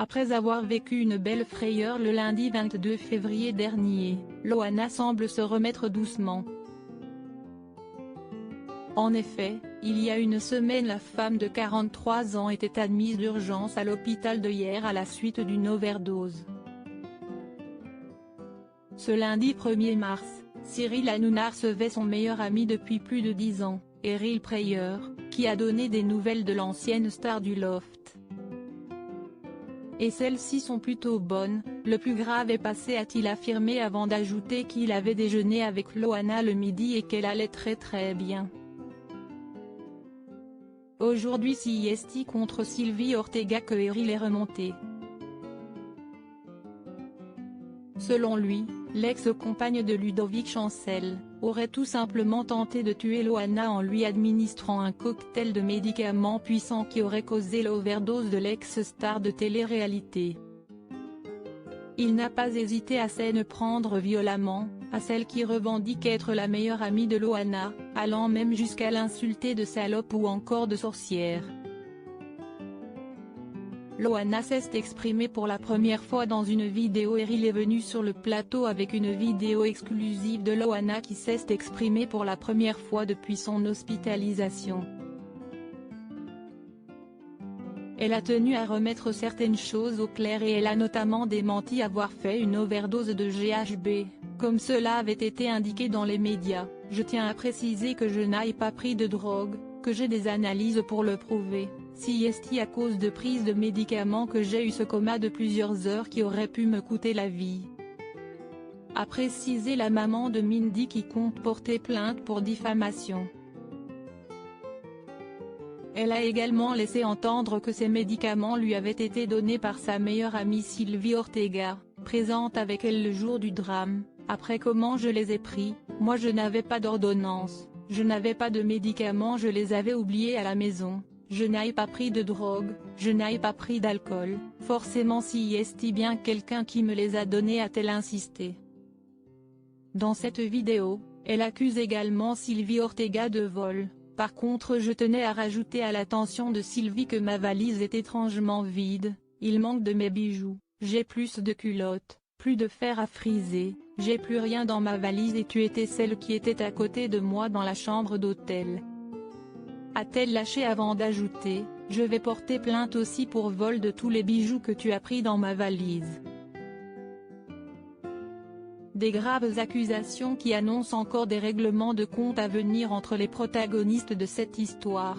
Après avoir vécu une belle frayeur le lundi 22 février dernier, Loana semble se remettre doucement. En effet, il y a une semaine la femme de 43 ans était admise d'urgence à l'hôpital de Hyères à la suite d'une overdose. Ce lundi 1er mars, Cyril Hanouna recevait son meilleur ami depuis plus de 10 ans, Eril Prayer, qui a donné des nouvelles de l'ancienne star du Loft. Et celles-ci sont plutôt bonnes, le plus grave est passé, a-t-il affirmé avant d'ajouter qu'il avait déjeuné avec Loana le midi et qu'elle allait très bien. Aujourd'hui c'est contre Sylvie Ortega que Eril est remonté. Selon lui, l'ex-compagne de Ludovic Chancel, aurait tout simplement tenté de tuer Loana en lui administrant un cocktail de médicaments puissants qui aurait causé l'overdose de l'ex-star de télé-réalité. Il n'a pas hésité à s'en prendre violemment, à celle qui revendique être la meilleure amie de Loana, allant même jusqu'à l'insulter de salope ou encore de sorcière. Loana s'est exprimée pour la première fois dans une vidéo. Eril est venu sur le plateau avec une vidéo exclusive de Loana qui s'est exprimée pour la première fois depuis son hospitalisation. Elle a tenu à remettre certaines choses au clair et elle a notamment démenti avoir fait une overdose de GHB, comme cela avait été indiqué dans les médias. « Je tiens à préciser que je n'ai pas pris de drogue, que j'ai des analyses pour le prouver. C'est à cause de prise de médicaments que j'ai eu ce coma de plusieurs heures qui aurait pu me coûter la vie », a précisé la maman de Mindy qui compte porter plainte pour diffamation. Elle a également laissé entendre que ces médicaments lui avaient été donnés par sa meilleure amie Sylvie Ortega, présente avec elle le jour du drame. « Après comment je les ai pris, moi je n'avais pas d'ordonnance, je n'avais pas de médicaments, je les avais oubliés à la maison. Je n'ai pas pris de drogue, je n'ai pas pris d'alcool, forcément si est bien quelqu'un qui me les a donnés, a-t-elle insisté. Dans cette vidéo, elle accuse également Sylvie Ortega de vol. Par contre je tenais à rajouter à l'attention de Sylvie que ma valise est étrangement vide, il manque de mes bijoux, j'ai plus de culottes, plus de fer à friser, j'ai plus rien dans ma valise et tu étais celle qui était à côté de moi dans la chambre d'hôtel. A-t-elle lâché avant d'ajouter, je vais porter plainte aussi pour vol de tous les bijoux que tu as pris dans ma valise. Des graves accusations qui annoncent encore des règlements de compte à venir entre les protagonistes de cette histoire.